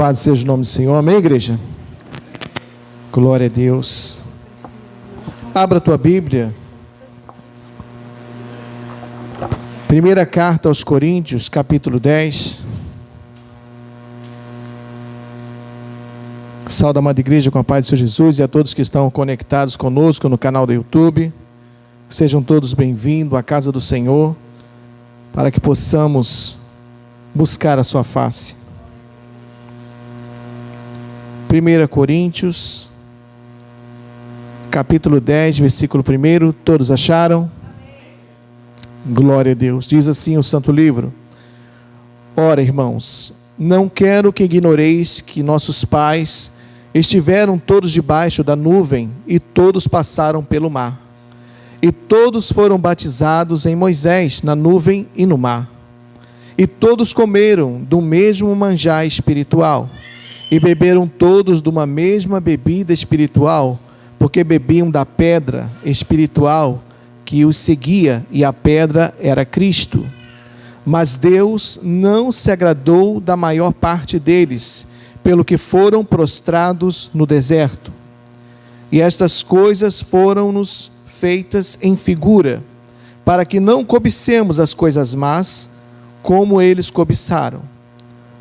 Louvado seja o nome do Senhor. Amém, igreja? Glória a Deus. Abra a tua Bíblia. Primeira carta aos Coríntios, capítulo 10. Saúde, amada igreja, com a paz do Senhor Jesus e a todos que estão conectados conosco no canal do YouTube. Sejam todos bem-vindos à casa do Senhor, para que possamos buscar a sua face. 1 Coríntios, capítulo 10, versículo 1, todos acharam? Amém. Glória a Deus. Diz assim o Santo Livro: Ora, irmãos, não quero que ignoreis que nossos pais estiveram todos debaixo da nuvem e todos passaram pelo mar. E todos foram batizados em Moisés, na nuvem e no mar. E todos comeram do mesmo manjar espiritual. E beberam todos de uma mesma bebida espiritual, porque bebiam da pedra espiritual que os seguia, e a pedra era Cristo. Mas Deus não se agradou da maior parte deles, pelo que foram prostrados no deserto. E estas coisas foram-nos feitas em figura, para que não cobicemos as coisas más, como eles cobiçaram.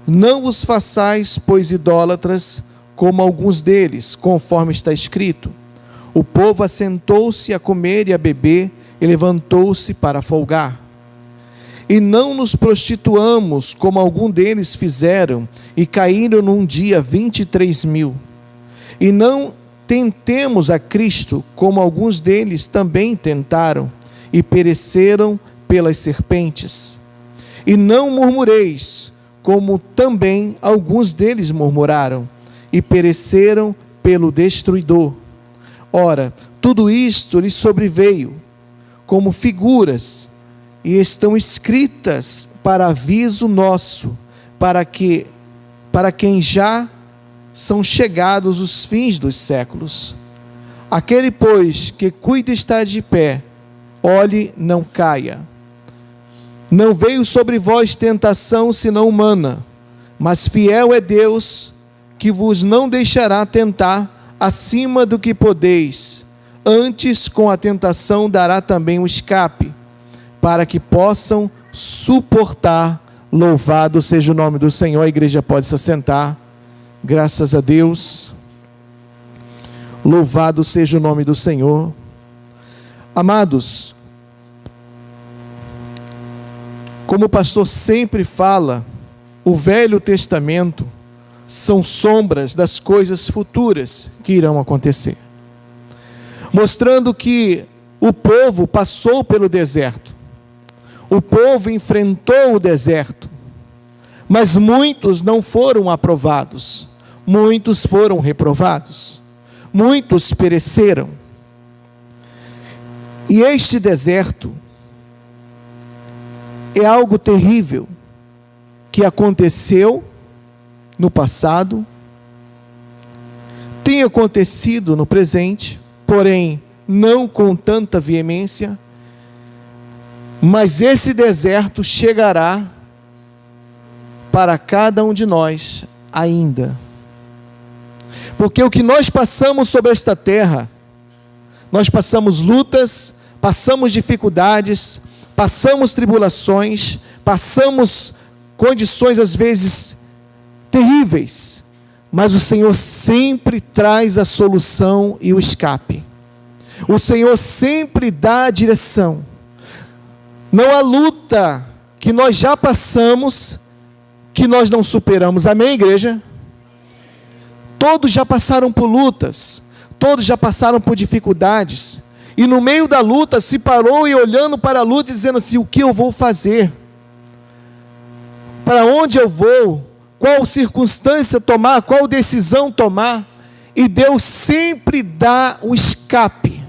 Não vos façais, pois, idólatras, como alguns deles, conforme está escrito: o povo assentou-se a comer e a beber, e levantou-se para folgar. E não nos prostituamos, como algum deles fizeram, e caíram num dia 23.000. E não tentemos a Cristo, como alguns deles também tentaram, e pereceram pelas serpentes. E não murmureis, como também alguns deles murmuraram, e pereceram pelo destruidor. Ora, tudo isto lhes sobreveio como figuras, e estão escritas para aviso nosso, para quem já são chegados os fins dos séculos. Aquele, pois, que cuida estar de pé, olhe, não caia. Não veio sobre vós tentação senão humana, mas fiel é Deus, que vos não deixará tentar acima do que podeis. Antes, com a tentação, dará também o escape, para que possam suportar. Louvado seja o nome do Senhor. A igreja pode se assentar. Graças a Deus. Louvado seja o nome do Senhor. Amados, como o pastor sempre fala, o Velho Testamento são sombras das coisas futuras que irão acontecer, mostrando que o povo passou pelo deserto, o povo enfrentou o deserto, mas muitos não foram aprovados, muitos foram reprovados, muitos pereceram. E este deserto é algo terrível que aconteceu no passado, tem acontecido no presente, porém não com tanta veemência, mas esse deserto chegará para cada um de nós ainda. Porque o que nós passamos sobre esta terra, nós passamos lutas, passamos dificuldades, passamos tribulações, passamos condições às vezes terríveis, mas o Senhor sempre traz a solução e o escape. O Senhor sempre dá a direção. Não há luta que nós já passamos que nós não superamos. Amém, igreja? Todos já passaram por lutas, todos já passaram por dificuldades, e no meio da luta se parou e olhando para a luta dizendo assim: o que eu vou fazer? Para onde eu vou? Qual circunstância tomar? Qual decisão tomar? E Deus sempre dá o escape,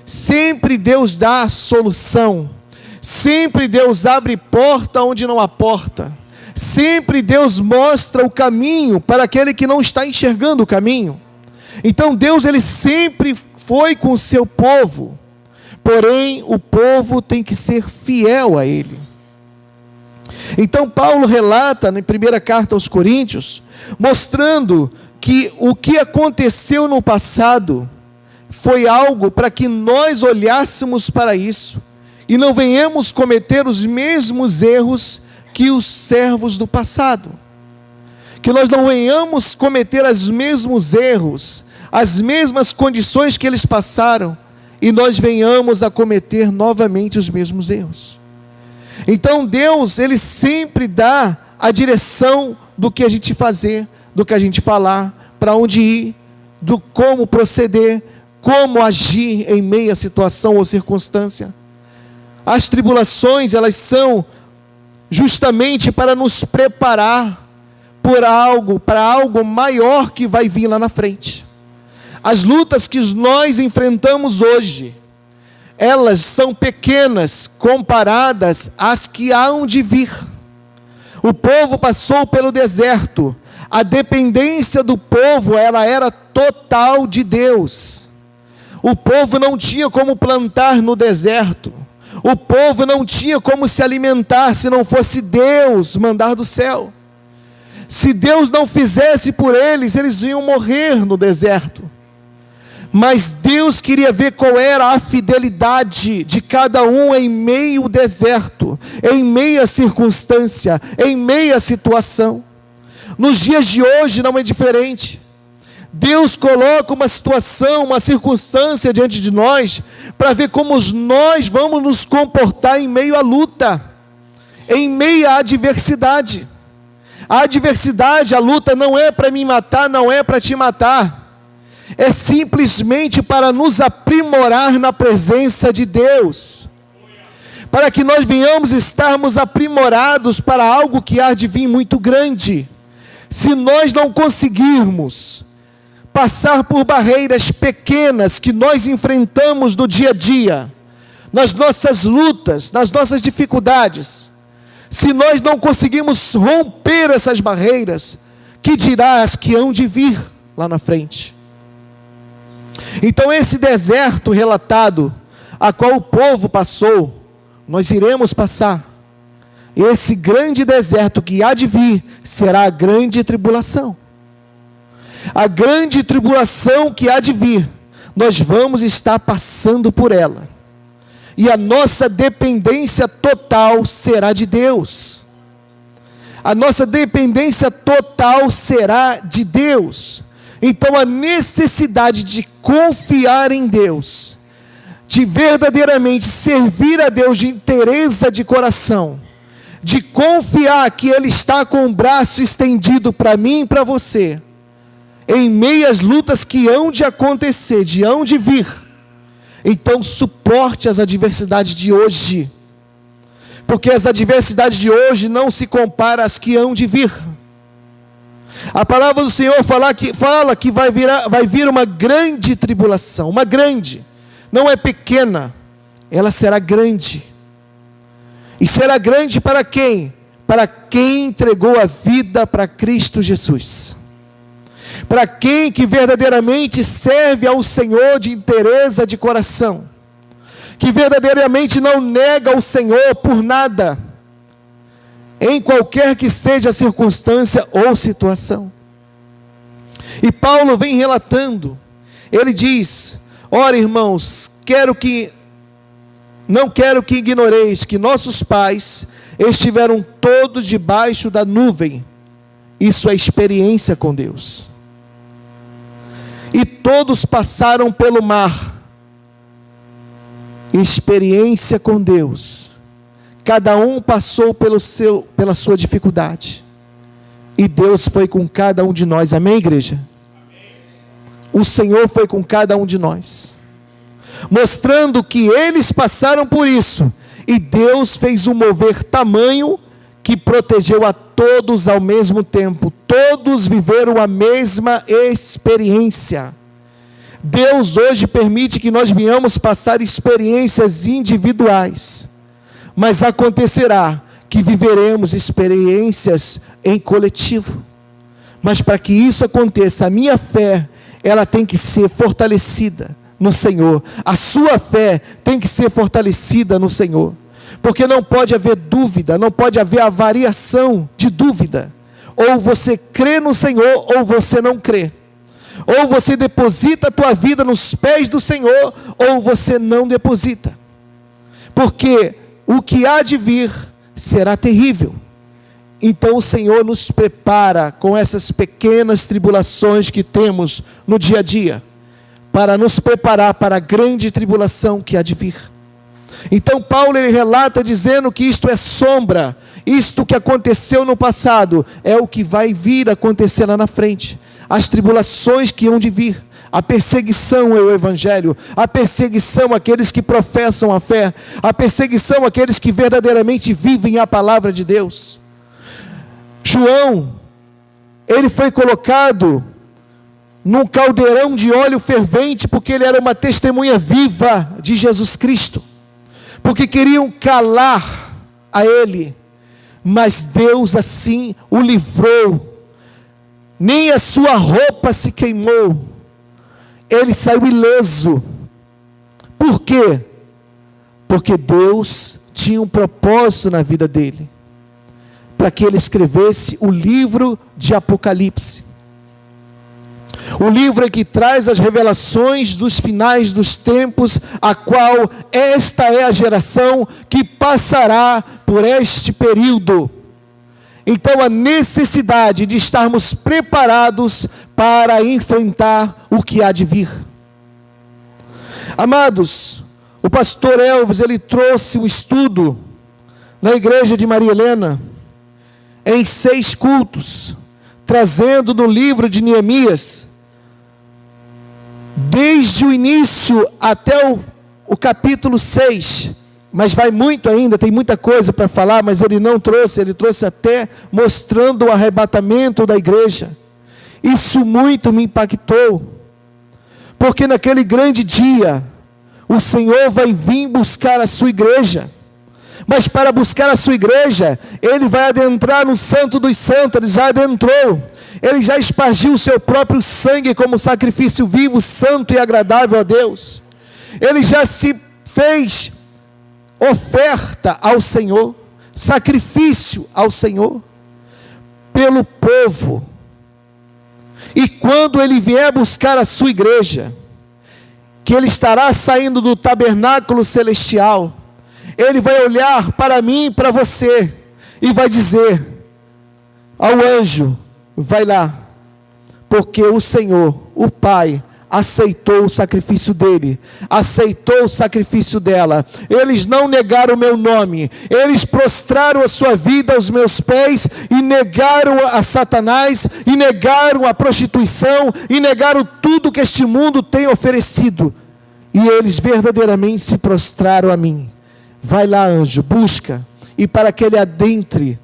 sempre Deus dá a solução, sempre Deus abre porta onde não há porta, sempre Deus mostra o caminho para aquele que não está enxergando o caminho. Então Deus, ele sempre foi com o seu povo, porém o povo tem que ser fiel a ele. Então Paulo relata na primeira carta aos Coríntios, mostrando que o que aconteceu no passado foi algo para que nós olhássemos para isso e não venhamos cometer os mesmos erros que os servos do passado. Que nós não venhamos cometer os mesmos erros, as mesmas condições que eles passaram, e nós venhamos a cometer novamente os mesmos erros. Então Deus, Ele sempre dá a direção do que a gente fazer, do que a gente falar, para onde ir, do como proceder, como agir em meio à situação ou circunstância. As tribulações, elas são justamente para nos preparar para algo maior que vai vir lá na frente. As lutas que nós enfrentamos hoje, elas são pequenas comparadas às que hão de vir. O povo passou pelo deserto. A dependência do povo, ela era total de Deus. O povo não tinha como plantar no deserto. O povo não tinha como se alimentar se não fosse Deus mandar do céu. Se Deus não fizesse por eles, eles iam morrer no deserto. Mas Deus queria ver qual era a fidelidade de cada um em meio ao deserto, em meio à circunstância, em meio à situação. Nos dias de hoje não é diferente. Deus coloca uma situação, uma circunstância diante de nós, para ver como nós vamos nos comportar em meio à luta, em meio à adversidade. A adversidade, a luta não é para me matar, não é para te matar. É simplesmente para nos aprimorar na presença de Deus. Para que nós venhamos estarmos aprimorados para algo que há de vir muito grande. Se nós não conseguirmos passar por barreiras pequenas que nós enfrentamos no dia a dia, nas nossas lutas, nas nossas dificuldades, se nós não conseguimos romper essas barreiras, que dirá as que hão de vir lá na frente? Então esse deserto relatado, a qual o povo passou, nós iremos passar. Esse grande deserto que há de vir, será a grande tribulação. A grande tribulação que há de vir, nós vamos estar passando por ela. E a nossa dependência total será de Deus. A nossa dependência total será de Deus. Então a necessidade de confiar em Deus, de verdadeiramente servir a Deus de inteireza de coração, de confiar que Ele está com o braço estendido para mim e para você, em meio às lutas que hão de acontecer, de hão de vir. Então suporte as adversidades de hoje, porque as adversidades de hoje não se comparam às que hão de vir. A palavra do Senhor fala que vai vir uma grande tribulação, uma grande, não é pequena, ela será grande. E será grande para quem? Para quem entregou a vida para Cristo Jesus. Para quem que verdadeiramente serve ao Senhor de inteireza de coração, que verdadeiramente não nega o Senhor por nada, em qualquer que seja a circunstância ou situação. E Paulo vem relatando, ele diz: ora irmãos, não quero que ignoreis que nossos pais estiveram todos debaixo da nuvem. Isso é experiência com Deus. E todos passaram pelo mar. Experiência com Deus. Cada um passou pela sua dificuldade. E Deus foi com cada um de nós. Amém, igreja? Amém. O Senhor foi com cada um de nós, mostrando que eles passaram por isso. E Deus fez um mover tamanho que protegeu a todos ao mesmo tempo. Todos viveram a mesma experiência. Deus hoje permite que nós venhamos passar experiências individuais, mas acontecerá que viveremos experiências em coletivo. Mas para que isso aconteça, a minha fé, ela tem que ser fortalecida no Senhor. A sua fé tem que ser fortalecida no Senhor. Porque não pode haver dúvida, não pode haver a variação de dúvida. Ou você crê no Senhor, ou você não crê. Ou você deposita a tua vida nos pés do Senhor, ou você não deposita. Porque o que há de vir será terrível. Então o Senhor nos prepara com essas pequenas tribulações que temos no dia a dia, para nos preparar para a grande tribulação que há de vir. Então Paulo ele relata dizendo que isto é sombra, isto que aconteceu no passado é o que vai vir a acontecer lá na frente. As tribulações que hão de vir, a perseguição é o Evangelho, a perseguição àqueles que professam a fé, a perseguição àqueles que verdadeiramente vivem a palavra de Deus. João, ele foi colocado num caldeirão de óleo fervente, porque ele era uma testemunha viva de Jesus Cristo, porque queriam calar a ele, mas Deus assim o livrou, nem a sua roupa se queimou, ele saiu ileso. Por quê? Porque Deus tinha um propósito na vida dele, para que ele escrevesse o livro de Apocalipse. O livro é que traz as revelações dos finais dos tempos, a qual esta é a geração que passará por este período. Então a necessidade de estarmos preparados para enfrentar o que há de vir. Amados, o pastor Elvis, ele trouxe um estudo na igreja de Maria Helena, em 6 cultos, trazendo no livro de Neemias, desde o início até o capítulo 6, mas vai muito ainda, tem muita coisa para falar, mas ele não trouxe, ele trouxe até mostrando o arrebatamento da igreja. Isso muito me impactou, porque naquele grande dia, o Senhor vai vir buscar a sua igreja, mas para buscar a sua igreja, ele vai adentrar no Santo dos Santos, ele já adentrou, ele já espargiu o seu próprio sangue como sacrifício vivo, santo e agradável a Deus, ele já se fez oferta ao Senhor, sacrifício ao Senhor, pelo povo, e quando ele vier buscar a sua igreja, que ele estará saindo do tabernáculo celestial, ele vai olhar para mim e para você, e vai dizer ao anjo, vai lá, porque o Senhor, o Pai, aceitou o sacrifício dele, aceitou o sacrifício dela, eles não negaram o meu nome, eles prostraram a sua vida aos meus pés, e negaram a Satanás, e negaram a prostituição, e negaram tudo que este mundo tem oferecido, e eles verdadeiramente se prostraram a mim. Vai lá, anjo, busca, e para que ele adentre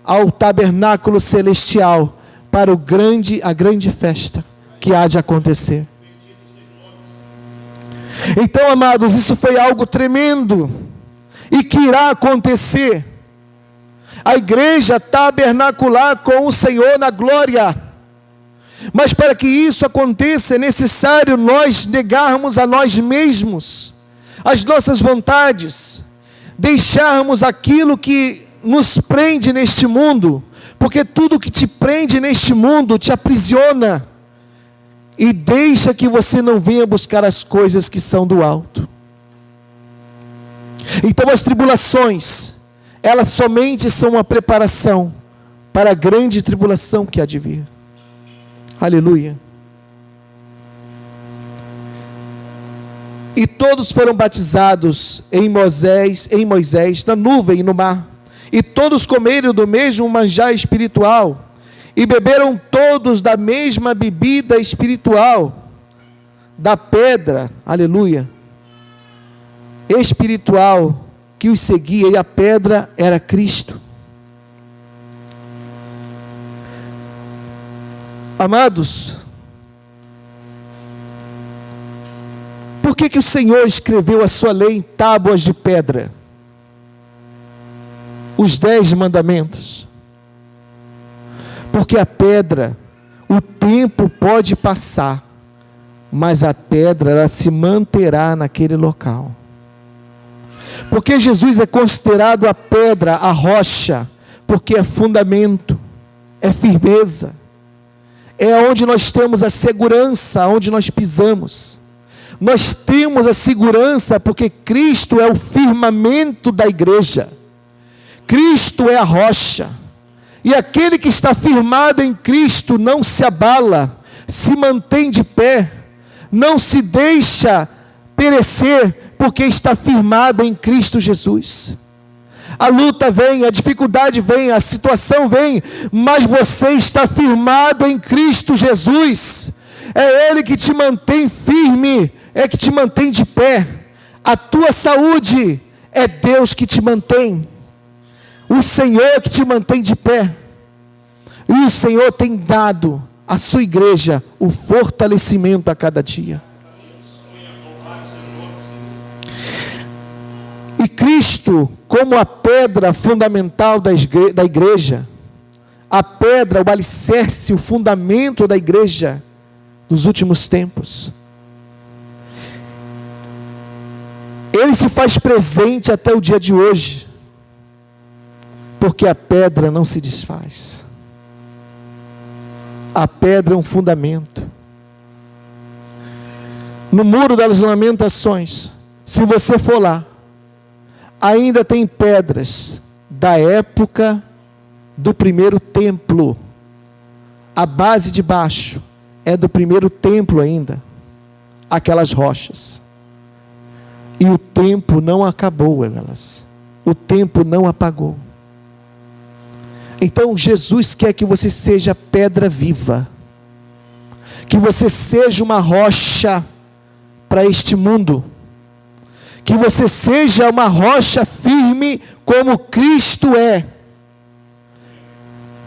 ao tabernáculo celestial, para a grande festa que há de acontecer. Então, amados, isso foi algo tremendo, e que irá acontecer. A igreja tabernacular com o Senhor na glória, mas para que isso aconteça, é necessário nós negarmos a nós mesmos, as nossas vontades, deixarmos aquilo que nos prende neste mundo, porque tudo que te prende neste mundo te aprisiona, e deixa que você não venha buscar as coisas que são do alto. Então as tribulações, elas somente são uma preparação para a grande tribulação que há de vir. Aleluia. E todos foram batizados em Moisés, na nuvem e no mar. E todos comeram do mesmo manjar espiritual, e beberam todos da mesma bebida espiritual, da pedra, aleluia, espiritual que os seguia, e a pedra era Cristo. Amados, por que o Senhor escreveu a sua lei em tábuas de pedra? Os 10 mandamentos. Porque a pedra, o tempo pode passar, mas a pedra, ela se manterá naquele local. Porque Jesus é considerado a pedra, a rocha, porque é fundamento, é firmeza, é onde nós temos a segurança, onde nós pisamos. Nós temos a segurança porque Cristo é o firmamento da igreja. Cristo é a rocha. E aquele que está firmado em Cristo não se abala, se mantém de pé, não se deixa perecer, porque está firmado em Cristo Jesus. A luta vem, a dificuldade vem, a situação vem, mas você está firmado em Cristo Jesus. É Ele que te mantém firme, é que te mantém de pé. A tua saúde é Deus que te mantém. O Senhor que te mantém de pé. E o Senhor tem dado à sua igreja o fortalecimento a cada dia. E Cristo, como a pedra fundamental da igreja, a pedra, o alicerce, o fundamento da igreja dos últimos tempos, Ele se faz presente até o dia de hoje, porque a pedra não se desfaz. A pedra é um fundamento. No Muro das Lamentações, se você for lá, ainda tem pedras da época do primeiro templo. A base de baixo é do primeiro templo ainda. Aquelas rochas. E o tempo não acabou elas. O tempo não apagou. Então Jesus quer que você seja pedra viva. Que você seja uma rocha para este mundo. Que você seja uma rocha firme como Cristo é.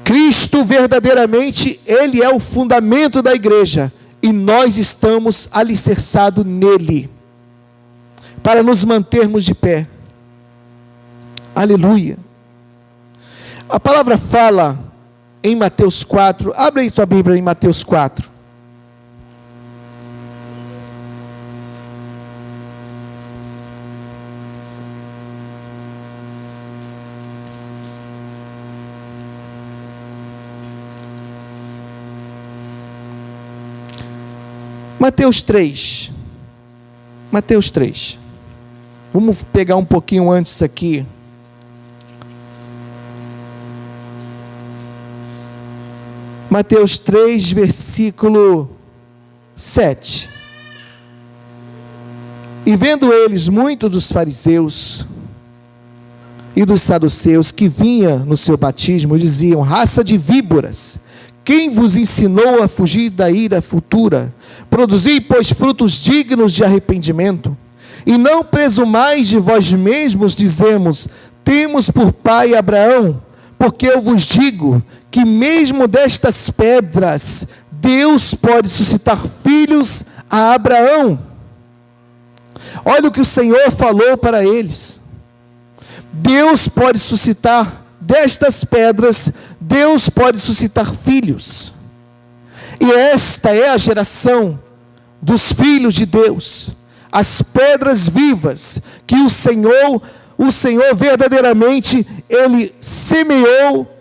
Cristo verdadeiramente, Ele é o fundamento da igreja. E nós estamos alicerçados nele. Para nos mantermos de pé. Aleluia. A palavra fala em Mateus 4. Abre aí tua Bíblia em Mateus 4. Mateus 3. Mateus 3. Vamos pegar um pouquinho antes aqui. Mateus 3, versículo 7. E vendo eles muitos dos fariseus e dos saduceus que vinha no seu batismo, diziam: raça de víboras, quem vos ensinou a fugir da ira futura? Produzi, pois, frutos dignos de arrependimento. E não presumais de vós mesmos, dizemos, temos por pai Abraão, porque eu vos digo que mesmo destas pedras, Deus pode suscitar filhos a Abraão. Olha o que o Senhor falou para eles. Deus pode suscitar destas pedras, Deus pode suscitar filhos. E esta é a geração dos filhos de Deus, as pedras vivas que o Senhor verdadeiramente, Ele semeou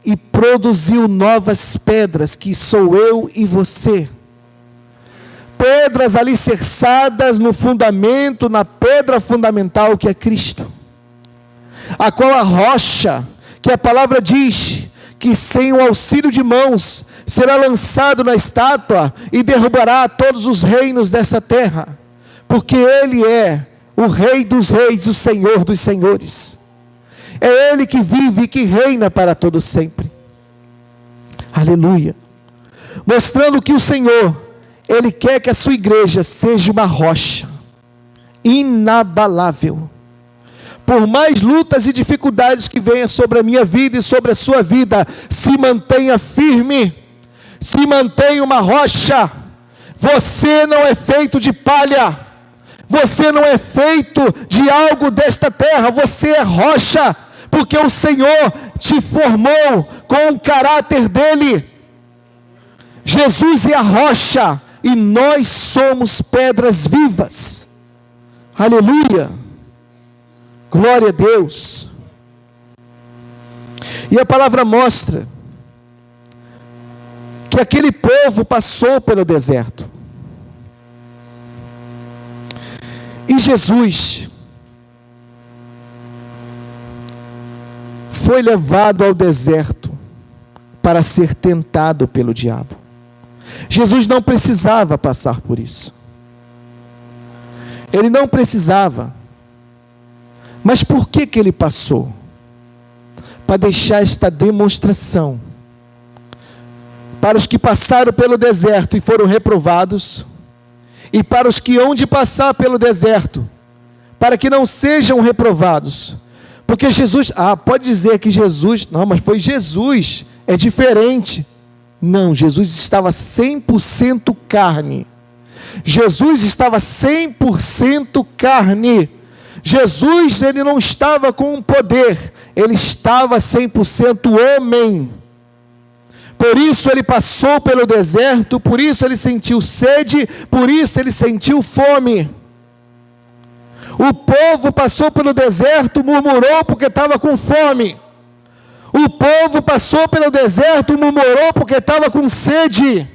e produziu novas pedras, que sou eu e você. Pedras alicerçadas no fundamento, na pedra fundamental que é Cristo. A qual a rocha, que a palavra diz, que sem o auxílio de mãos, será lançado na estátua e derrubará todos os reinos dessa terra. Porque Ele é o Rei dos reis, o Senhor dos senhores. É Ele que vive e que reina para todo sempre. Aleluia. Mostrando que o Senhor, Ele quer que a sua igreja seja uma rocha inabalável. Por mais lutas e dificuldades que venham sobre a minha vida e sobre a sua vida, se mantenha firme, se mantenha uma rocha. Você não é feito de palha. Você não é feito de algo desta terra, você é rocha, porque o Senhor te formou com o caráter dEle. Jesus é a rocha, e nós somos pedras vivas. Aleluia. Glória a Deus. E a palavra mostra que aquele povo passou pelo deserto. E Jesus foi levado ao deserto para ser tentado pelo diabo. Jesus não precisava passar por isso. Ele não precisava. Mas por que ele passou? Para deixar esta demonstração para os que passaram pelo deserto e foram reprovados, e para os que hão de passar pelo deserto, para que não sejam reprovados. Porque Jesus, pode dizer que Jesus, não, mas foi Jesus, é diferente. Não, Jesus estava 100% carne. Jesus estava 100% carne. Jesus, ele não estava com um poder, ele estava 100% homem. Por isso ele passou pelo deserto, por isso ele sentiu sede, por isso ele sentiu fome. O povo passou pelo deserto, murmurou porque estava com fome. O povo passou pelo deserto, murmurou porque estava com sede.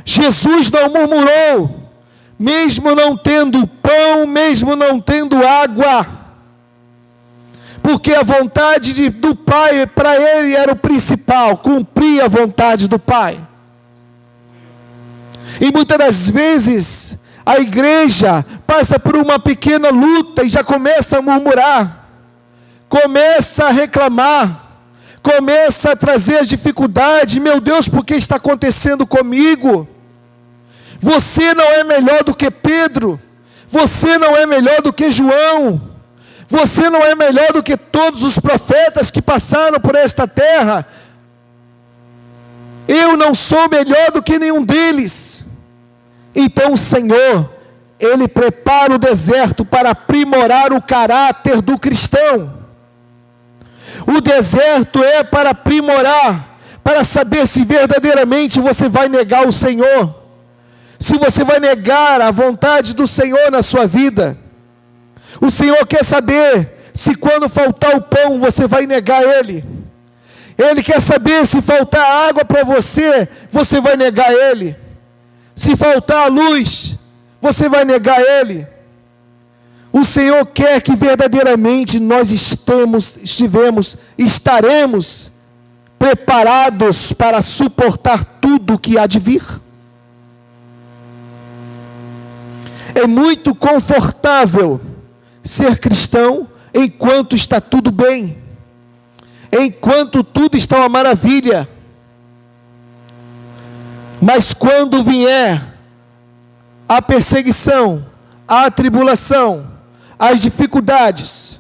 Jesus não murmurou, mesmo não tendo pão, mesmo não tendo água, porque a vontade do Pai para ele era o principal, cumprir a vontade do Pai. E muitas das vezes a igreja passa por uma pequena luta e já começa a murmurar, começa a reclamar, começa a trazer as dificuldades. Meu Deus, por que está acontecendo comigo? Você não é melhor do que Pedro, você não é melhor do que João, você não é melhor do que todos os profetas que passaram por esta terra. Eu não sou melhor do que nenhum deles. Então o Senhor, ele prepara o deserto para aprimorar o caráter do cristão. O deserto é para aprimorar, para saber se verdadeiramente você vai negar o Senhor, se você vai negar a vontade do Senhor na sua vida. O Senhor quer saber se quando faltar o pão você vai negar Ele. Ele quer saber se faltar água para você, você vai negar Ele. Se faltar a luz, você vai negar Ele. O Senhor quer que verdadeiramente nós estaremos preparados para suportar tudo o que há de vir. É muito confortável ser cristão enquanto está tudo bem, enquanto tudo está uma maravilha. Mas quando vier a perseguição, a tribulação, as dificuldades,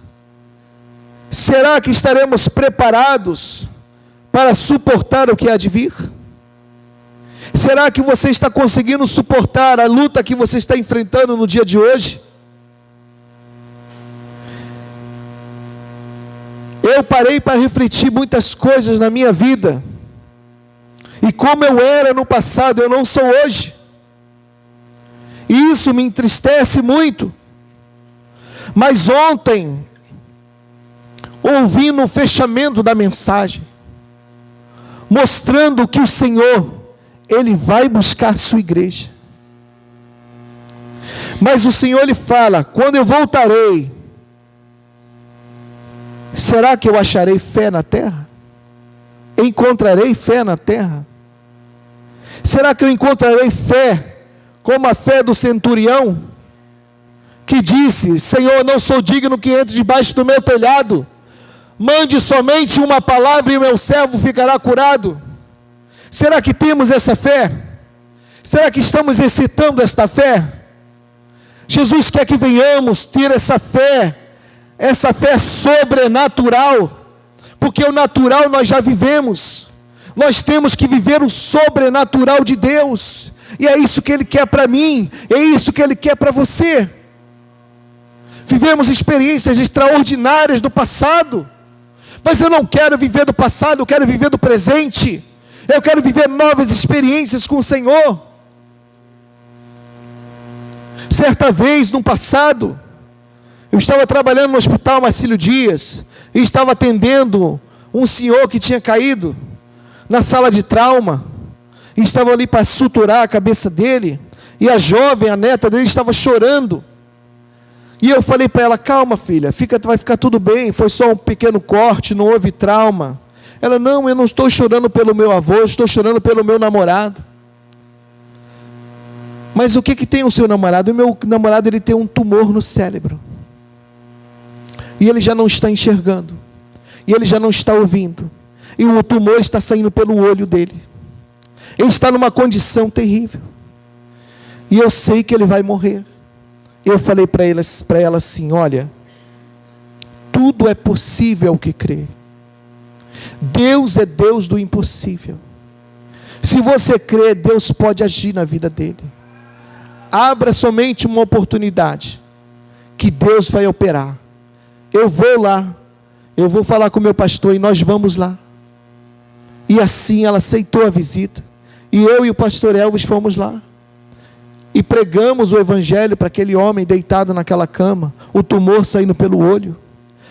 será que estaremos preparados para suportar o que há de vir? Será que você está conseguindo suportar a luta que você está enfrentando no dia de hoje? Eu parei para refletir muitas coisas na minha vida, e como eu era no passado, eu não sou hoje, e isso me entristece muito. Mas ontem, ouvindo o fechamento da mensagem, mostrando que o Senhor, Ele vai buscar a sua igreja, mas o Senhor lhe fala: quando eu voltarei, será que eu acharei fé na terra? Encontrarei fé na terra? Será que eu encontrarei fé como a fé do centurião, que disse: Senhor, não sou digno que entre debaixo do meu telhado, mande somente uma palavra e o meu servo ficará curado? Será que temos essa fé? Será que estamos exercitando esta fé? Jesus quer que venhamos ter essa fé sobrenatural, porque o natural nós já vivemos. Nós temos que viver o sobrenatural de Deus, e é isso que Ele quer para mim, é isso que Ele quer para você. Vivemos experiências extraordinárias do passado, mas eu não quero viver do passado, eu quero viver do presente. Eu quero viver novas experiências com o Senhor. Certa vez no passado, Eu estava trabalhando no hospital Marcílio Dias e estava atendendo um senhor que tinha caído na sala de trauma e estava ali para suturar a cabeça dele, e a jovem, a neta dele, estava chorando. E eu falei para ela: calma, filha, vai ficar tudo bem, foi só um pequeno corte, não houve trauma. Ela: não, eu não estou chorando pelo meu avô, eu estou chorando pelo meu namorado. Mas o que tem o seu namorado? O meu namorado, ele tem um tumor no cérebro. E ele já não está enxergando. E ele já não está ouvindo. E o tumor está saindo pelo olho dele. Ele está numa condição terrível. E eu sei que ele vai morrer. Eu falei para ela assim: olha, tudo é possível ao que crê. Deus é Deus do impossível. Se você crê, Deus pode agir na vida dele. Abra somente uma oportunidade, que Deus vai operar. Eu vou lá, eu vou falar com o meu pastor e nós vamos lá. E assim ela aceitou a visita. E eu e o pastor Elvis fomos lá. E pregamos o evangelho para aquele homem deitado naquela cama, o tumor saindo pelo olho,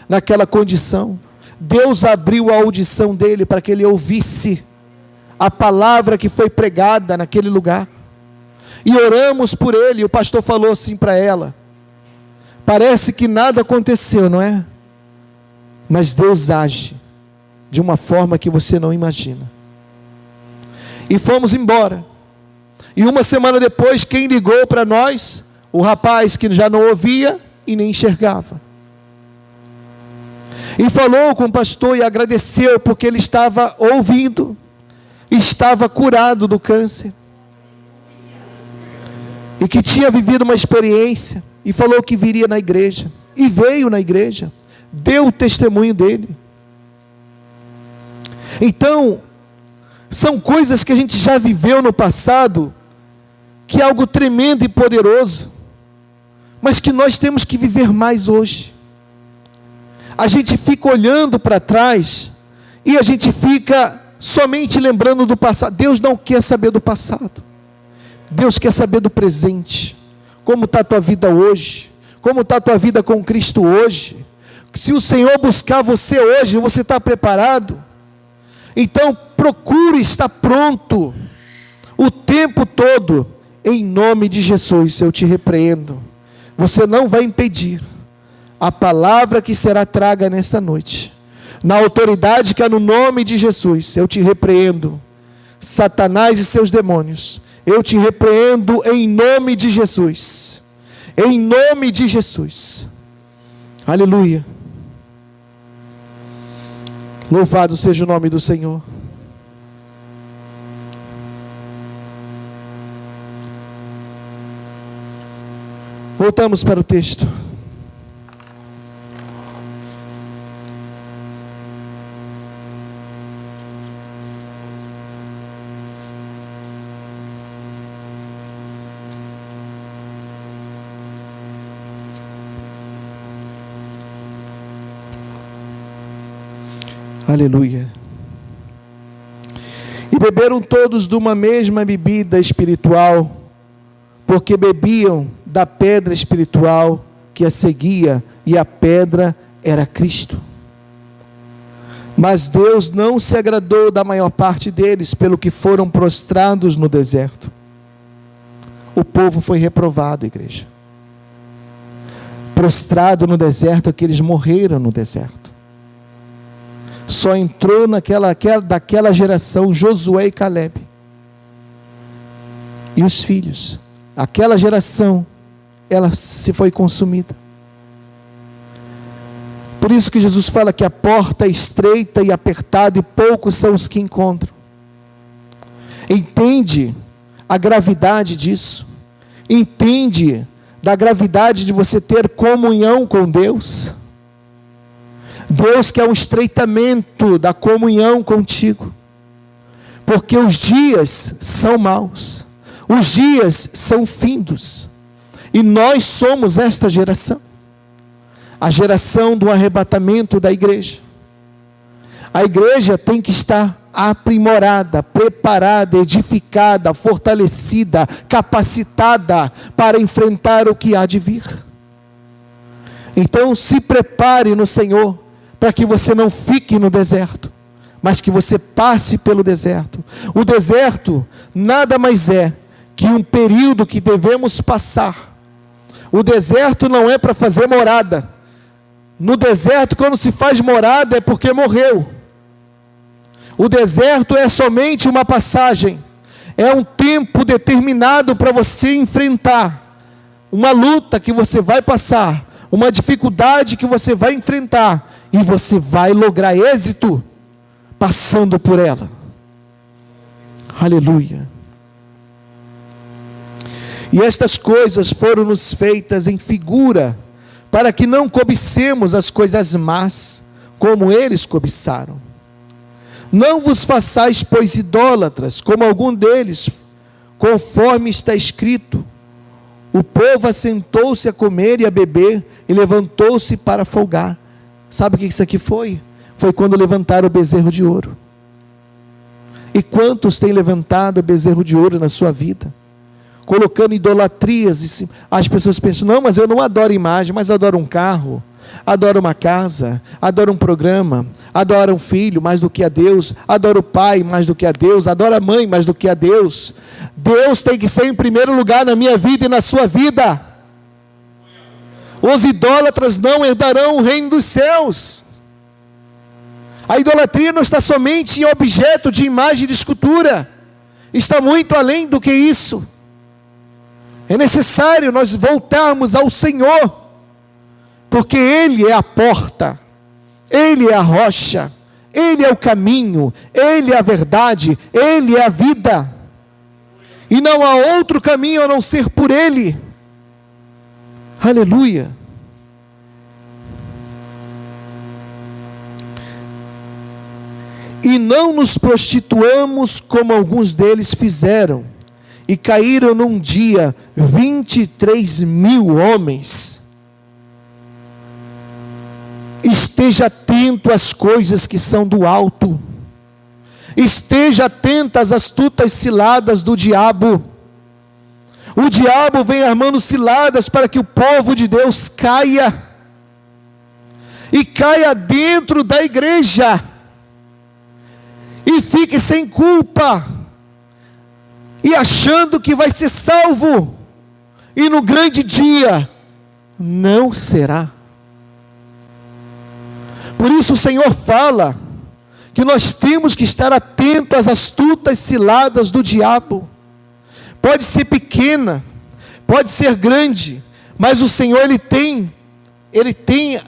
naquela condição. Deus abriu a audição dele para que ele ouvisse a palavra que foi pregada naquele lugar. E oramos por ele. E o pastor falou assim para ela: parece que nada aconteceu, não é? Mas Deus age de uma forma que você não imagina. E fomos embora. E uma semana depois, quem ligou para nós? O rapaz que já não ouvia e nem enxergava. E falou com o pastor e agradeceu, porque ele estava ouvindo, estava curado do câncer, e que tinha vivido uma experiência, e falou que viria na igreja, e veio na igreja, deu o testemunho dele. Então, são coisas que a gente já viveu no passado, que é algo tremendo e poderoso, mas que nós temos que viver mais hoje. A gente fica olhando para trás, e a gente fica somente lembrando do passado. Deus não quer saber do passado. Deus quer saber do presente. Como está a tua vida hoje? Como está a tua vida com Cristo hoje? Se o Senhor buscar você hoje, você está preparado? Então procure estar pronto o tempo todo. Em nome de Jesus eu te repreendo. Você não vai impedir a palavra que será traga nesta noite. Na autoridade que é no nome de Jesus, eu te repreendo. Satanás e seus demônios, eu te repreendo em nome de Jesus. Em nome de Jesus. Aleluia. Louvado seja o nome do Senhor. Voltamos para o texto. Aleluia. E beberam todos de uma mesma bebida espiritual, porque bebiam da pedra espiritual que a seguia, e a pedra era Cristo. Mas Deus não se agradou da maior parte deles, pelo que foram prostrados no deserto. O povo foi reprovado, igreja. Prostrado no deserto, é que eles morreram no deserto. Só entrou daquela geração Josué e Caleb. E os filhos. Aquela geração, ela se foi consumida. Por isso que Jesus fala que a porta é estreita e apertada, e poucos são os que encontram. Entende a gravidade disso? Entende da gravidade de você ter comunhão com Deus? Deus quer um estreitamento da comunhão contigo, porque os dias são maus, os dias são findos, e nós somos esta geração, a geração do arrebatamento da igreja. A igreja tem que estar aprimorada, preparada, edificada, fortalecida, capacitada para enfrentar o que há de vir. Então se prepare no Senhor, para que você não fique no deserto, mas que você passe pelo deserto. O deserto nada mais é que um período que devemos passar. O deserto não é para fazer morada. No deserto, quando se faz morada, é porque morreu. O deserto é somente uma passagem. É um tempo determinado para você enfrentar uma luta que você vai passar, uma dificuldade que você vai enfrentar, e você vai lograr êxito passando por ela. Aleluia. E estas coisas foram-nos feitas em figura, para que não cobicemos as coisas más, como eles cobiçaram. Não vos façais, pois, idólatras, como algum deles, conforme está escrito: o povo assentou-se a comer e a beber, e levantou-se para folgar. Sabe o que isso aqui foi? Foi quando levantaram o bezerro de ouro. E quantos têm levantado o bezerro de ouro na sua vida? Colocando idolatrias. As pessoas pensam: não, mas eu não adoro imagem, mas adoro um carro, adoro uma casa, adoro um programa, adoro um filho mais do que a Deus, adoro o pai mais do que a Deus, adoro a mãe mais do que a Deus. Deus tem que ser em primeiro lugar na minha vida e na sua vida. Os idólatras não herdarão o reino dos céus. A idolatria não está somente em objeto de imagem de escultura, está muito além do que isso. É necessário nós voltarmos ao Senhor, porque Ele é a porta, Ele é a rocha, Ele é o caminho, Ele é a verdade, Ele é a vida, e não há outro caminho a não ser por Ele. Aleluia. E não nos prostituamos como alguns deles fizeram, e caíram num dia 23.000 homens. Esteja atento às coisas que são do alto, esteja atento às astutas ciladas do diabo. O diabo vem armando ciladas para que o povo de Deus caia, e caia dentro da igreja, e fique sem culpa, e achando que vai ser salvo, e no grande dia não será. Por isso o Senhor fala que nós temos que estar atentos às astutas ciladas do diabo. Pode ser pequena, pode ser grande, mas o Senhor Ele tem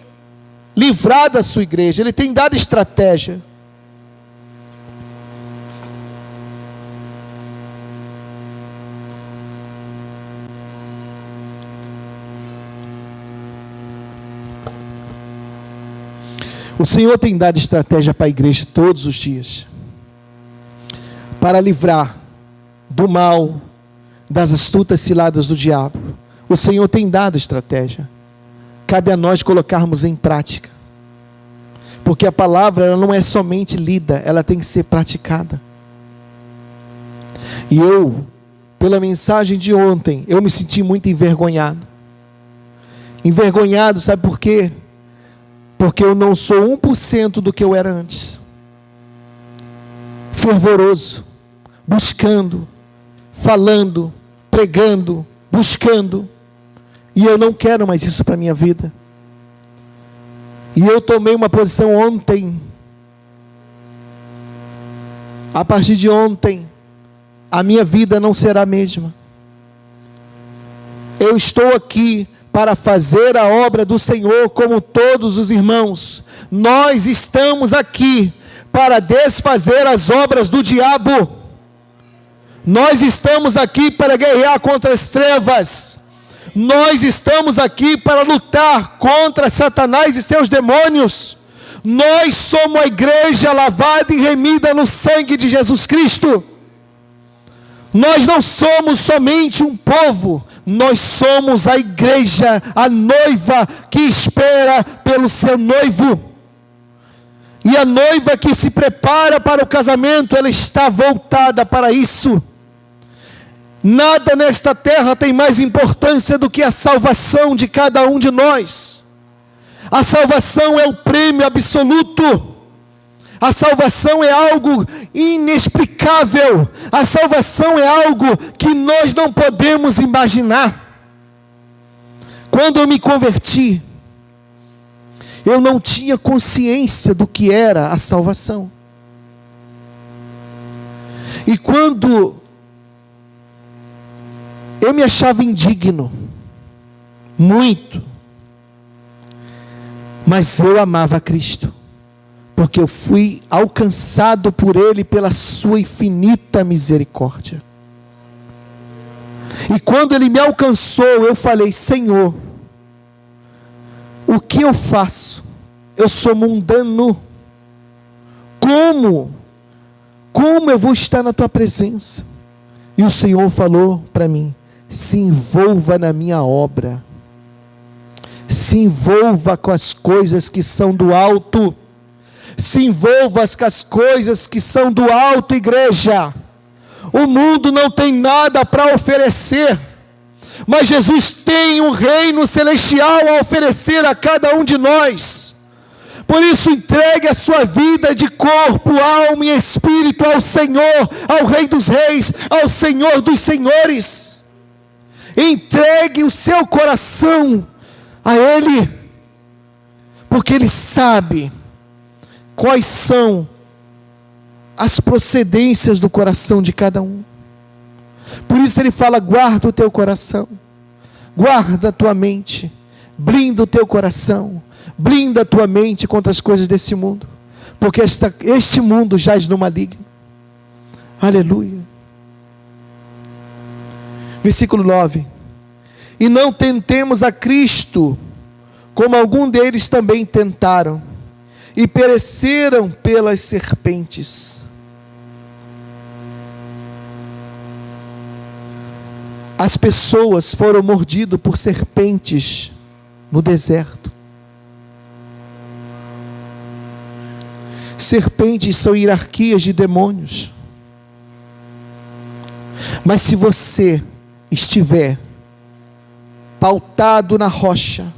livrado a sua igreja, Ele tem dado estratégia. O Senhor tem dado estratégia para a igreja todos os dias, para livrar do mal, das astutas ciladas do diabo. O Senhor tem dado estratégia. Cabe a nós colocarmos em prática, porque a palavra ela não é somente lida, ela tem que ser praticada. E eu, pela mensagem de ontem, eu me senti muito envergonhado. Envergonhado, sabe por quê? Porque eu não sou 1% do que eu era antes. Fervoroso, buscando, falando, pregando, buscando. E eu não quero mais isso para a minha vida. E eu tomei uma posição ontem. A partir de ontem, a minha vida não será a mesma. Eu estou aqui para fazer a obra do Senhor como todos os irmãos. Nós estamos aqui para desfazer as obras do diabo. Nós estamos aqui para guerrear contra as trevas. Nós estamos aqui para lutar contra Satanás e seus demônios. Nós somos a igreja lavada e remida no sangue de Jesus Cristo. Nós não somos somente um povo, nós somos a igreja, a noiva que espera pelo seu noivo. E a noiva que se prepara para o casamento, ela está voltada para isso. Nada nesta terra tem mais importância do que a salvação de cada um de nós. A salvação é o prêmio absoluto. A salvação é algo inexplicável. A salvação é algo que nós não podemos imaginar. Quando eu me converti, eu não tinha consciência do que era a salvação. E quando eu me achava indigno, muito, mas eu amava Cristo, porque eu fui alcançado por Ele pela sua infinita misericórdia. E quando Ele me alcançou, eu falei: Senhor, o que eu faço? Eu sou mundano. Como eu vou estar na Tua presença? E o Senhor falou para mim: se envolva na minha obra. Se envolva com as coisas que são do alto. Se envolva com as coisas que são do alto, igreja. O mundo não tem nada para oferecer, mas Jesus tem um reino celestial a oferecer a cada um de nós. Por isso, entregue a sua vida de corpo, alma e espírito ao Senhor, ao Rei dos Reis, ao Senhor dos Senhores. Entregue o seu coração a Ele, porque Ele sabe quais são as procedências do coração de cada um. Por isso Ele fala: guarda o teu coração, guarda a tua mente, blinda o teu coração, blinda a tua mente contra as coisas desse mundo, porque este mundo jaz no maligno. Aleluia. Versículo 9: e não tentemos a Cristo, como algum deles também tentaram, e pereceram pelas serpentes. As pessoas foram mordidas por serpentes no deserto. Serpentes são hierarquias de demônios. Mas se você estiver pautado na rocha,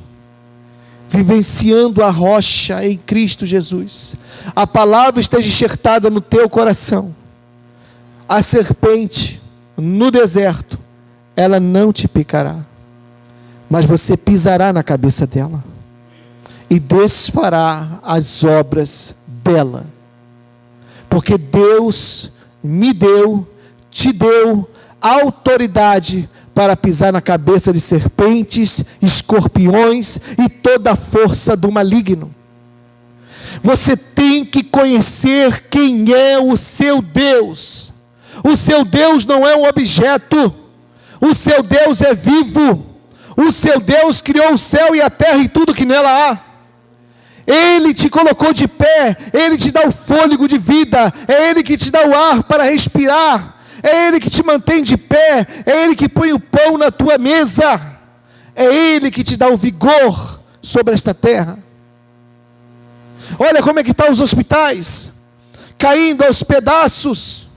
vivenciando a rocha em Cristo Jesus, a palavra esteja enxertada no teu coração, a serpente no deserto, ela não te picará, mas você pisará na cabeça dela e desfará as obras dela, porque Deus me deu, te deu autoridade para pisar na cabeça de serpentes, escorpiões e toda a força do maligno. Você tem que conhecer quem é o seu Deus. O seu Deus não é um objeto. O seu Deus é vivo. O seu Deus criou o céu e a terra e tudo que nela há. Ele te colocou de pé, Ele te dá o fôlego de vida, é Ele que te dá o ar para respirar, é Ele que te mantém de pé, é Ele que põe o pão na tua mesa, é Ele que te dá o vigor sobre esta terra. Olha como é que estão os hospitais, caindo aos pedaços.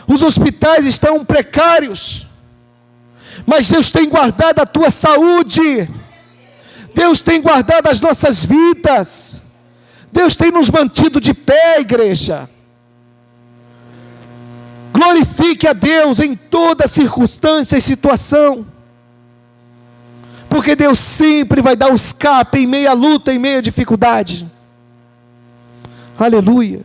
Os hospitais estão precários, mas Deus tem guardado a tua saúde, Deus tem guardado as nossas vidas, Deus tem nos mantido de pé, igreja. Glorifique a Deus em toda circunstância e situação, porque Deus sempre vai dar o escape em meia luta, em meia dificuldade. Aleluia.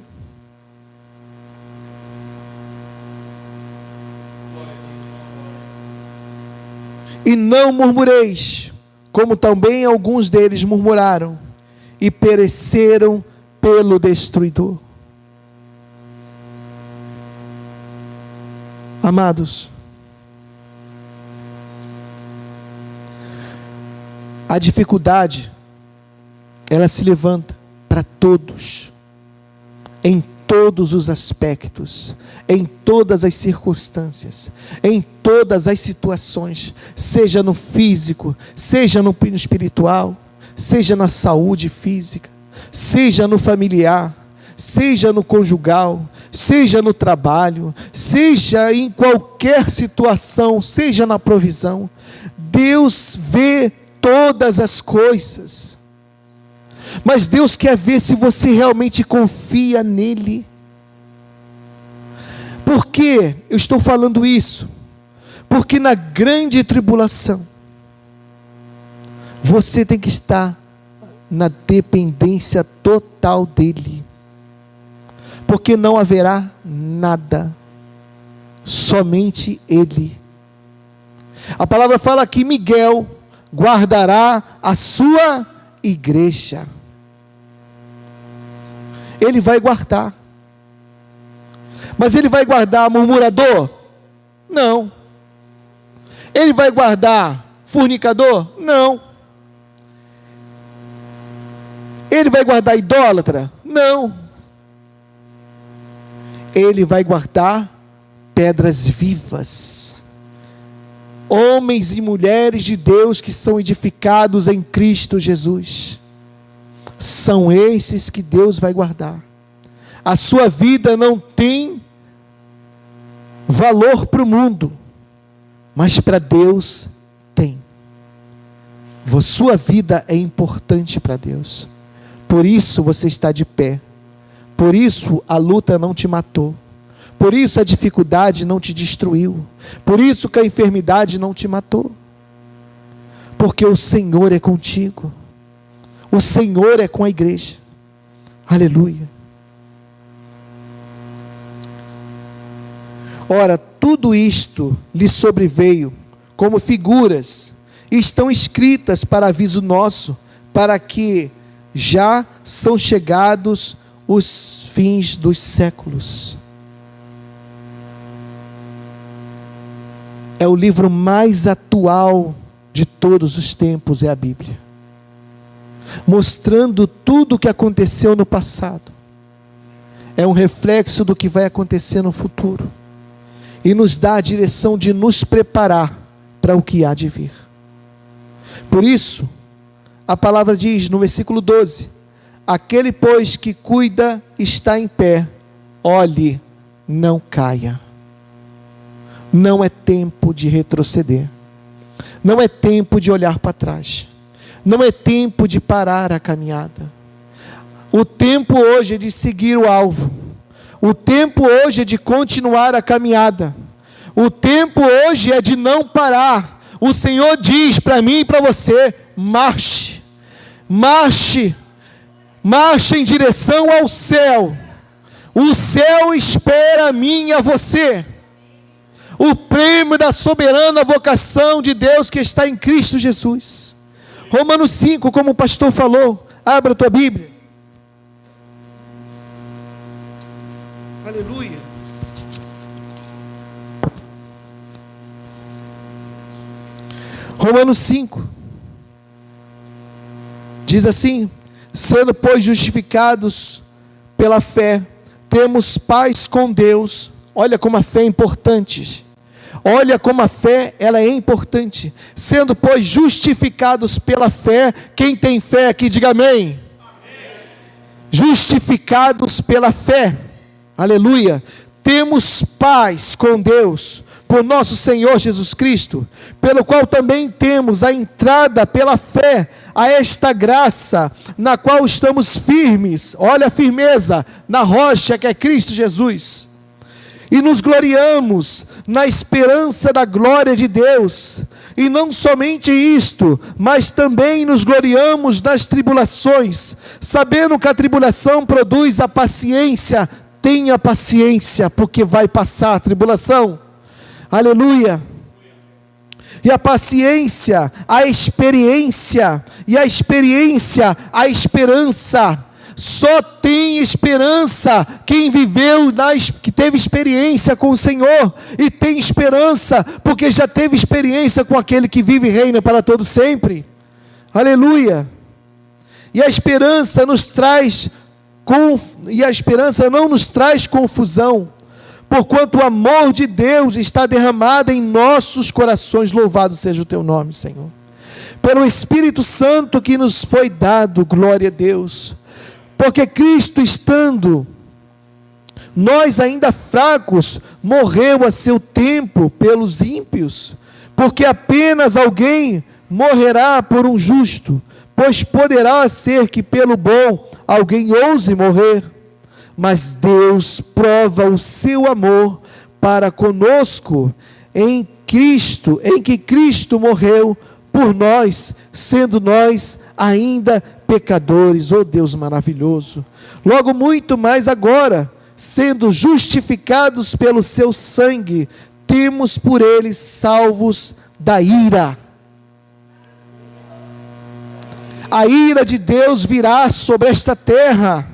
E não murmureis, como também alguns deles murmuraram, e pereceram pelo destruidor. Amados, a dificuldade, ela se levanta para todos, em todos os aspectos, em todas as circunstâncias, em todas as situações, seja no físico, seja no espiritual, seja na saúde física, seja no familiar, seja no conjugal, seja no trabalho, seja em qualquer situação, seja na provisão. Deus vê todas as coisas. Mas Deus quer ver se você realmente confia nele. Por que eu estou falando isso? Porque na grande tribulação, você tem que estar na dependência total dele. Porque não haverá nada, somente ele. A palavra fala que Miguel guardará a sua igreja. Ele vai guardar. Mas ele vai guardar murmurador? Não. Ele vai guardar fornicador? Não. Ele vai guardar idólatra? Não. Ele vai guardar pedras vivas. Homens e mulheres de Deus que são edificados em Cristo Jesus. São esses que Deus vai guardar. A sua vida não tem valor para o mundo, mas para Deus tem. A sua vida é importante para Deus. Por isso você está de pé. Por isso a luta não te matou. Por isso a dificuldade não te destruiu. Por isso que a enfermidade não te matou. Porque o Senhor é contigo. O Senhor é com a igreja. Aleluia. Ora, tudo isto lhe sobreveio como figuras, e estão escritas para aviso nosso, para que já são chegados os fins dos séculos. É o livro mais atual de todos os tempos, é a Bíblia, mostrando tudo o que aconteceu no passado. É um reflexo do que vai acontecer no futuro, e nos dá a direção de nos preparar para o que há de vir. Por isso, a palavra diz no versículo 12: aquele pois que cuida está em pé, olhe, não caia. Não é tempo de retroceder, não é tempo de olhar para trás, não é tempo de parar a caminhada. O tempo hoje é de seguir o alvo, o tempo hoje é de continuar a caminhada, o tempo hoje é de não parar. O Senhor diz para mim e para você: marche, marche, marche em direção ao céu. O céu espera a mim e a você. O prêmio da soberana vocação de Deus que está em Cristo Jesus. Romanos 5, como o pastor falou. Abra a tua Bíblia. Aleluia. Romanos 5 diz assim: sendo pois justificados pela fé, temos paz com Deus. Olha como a fé é importante. Olha como a fé, ela é importante. Sendo pois justificados pela fé, quem tem fé aqui, diga amém. Amém. Justificados pela fé, aleluia, temos paz com Deus, por nosso Senhor Jesus Cristo, pelo qual também temos a entrada pela fé a esta graça, na qual estamos firmes. Olha a firmeza, na rocha que é Cristo Jesus. E nos gloriamos na esperança da glória de Deus. E não somente isto, mas também nos gloriamos nas tribulações, sabendo que a tribulação produz a paciência. Tenha paciência, porque vai passar a tribulação. Aleluia. E a paciência, a experiência, e a experiência, a esperança. Só tem esperança quem viveu, que teve experiência com o Senhor, e tem esperança porque já teve experiência com aquele que vive e reina para todo sempre. Aleluia. E a esperança não nos traz confusão, porquanto o amor de Deus está derramado em nossos corações. Louvado seja o teu nome, Senhor, pelo Espírito Santo que nos foi dado. Glória a Deus. Porque Cristo, estando nós ainda fracos, morreu a seu tempo pelos ímpios. Porque apenas alguém morrerá por um justo, pois poderá ser que pelo bom alguém ouse morrer, mas Deus prova o seu amor para conosco em Cristo, em que Cristo morreu por nós, sendo nós ainda pecadores. Oh Deus maravilhoso! Logo muito mais agora, sendo justificados pelo seu sangue, temos por ele salvos da ira. A ira de Deus virá sobre esta terra,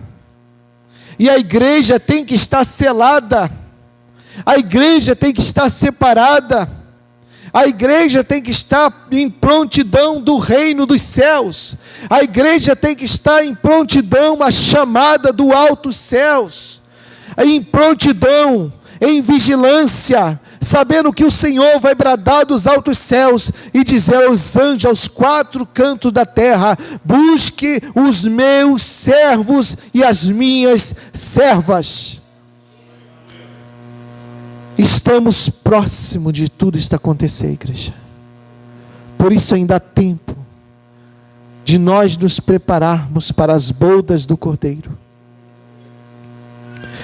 e a igreja tem que estar selada, a igreja tem que estar separada, a igreja tem que estar em prontidão do reino dos céus, a igreja tem que estar em prontidão à chamada do altos céus, em prontidão, em vigilância, sabendo que o Senhor vai bradar dos altos céus e dizer aos anjos, aos quatro cantos da terra: busque os meus servos e as minhas servas. Estamos próximo de tudo isso acontecer, igreja. Por isso ainda há tempo de nós nos prepararmos para as bodas do Cordeiro.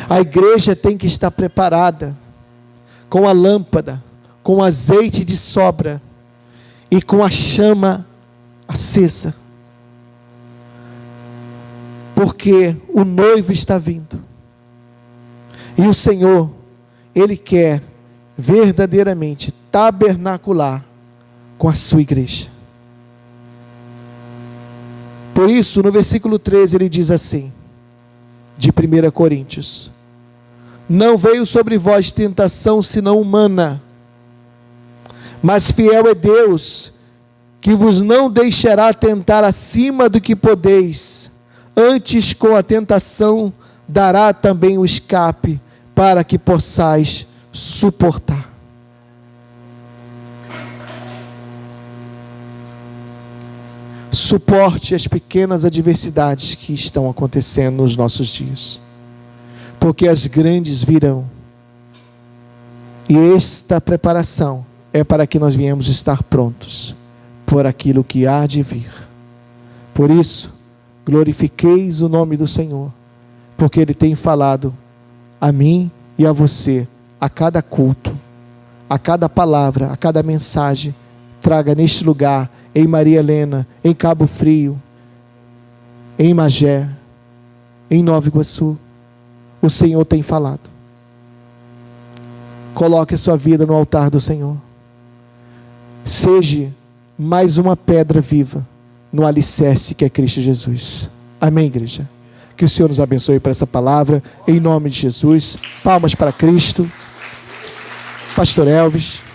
A igreja tem que estar preparada, com a lâmpada, com o azeite de sobra e com a chama acesa, porque o noivo está vindo, e o Senhor, Ele quer verdadeiramente tabernacular com a sua igreja. Por isso, no versículo 13, ele diz assim, de 1 Coríntios: não veio sobre vós tentação senão humana, mas fiel é Deus, que vos não deixará tentar acima do que podeis, antes com a tentação dará também o escape, para que possais suportar. Suporte as pequenas adversidades que estão acontecendo nos nossos dias, porque as grandes virão, e esta preparação é para que nós venhamos estar prontos por aquilo que há de vir. Por isso, glorifiqueis o nome do Senhor, porque Ele tem falado a mim e a você, a cada culto, a cada palavra, a cada mensagem. Traga neste lugar, em Maria Helena, em Cabo Frio, em Magé, em Nova Iguaçu, o Senhor tem falado. Coloque a sua vida no altar do Senhor. Seja mais uma pedra viva no alicerce que é Cristo Jesus. Amém, igreja? Que o Senhor nos abençoe para essa palavra, em nome de Jesus. Palmas para Cristo. Pastor Elvis.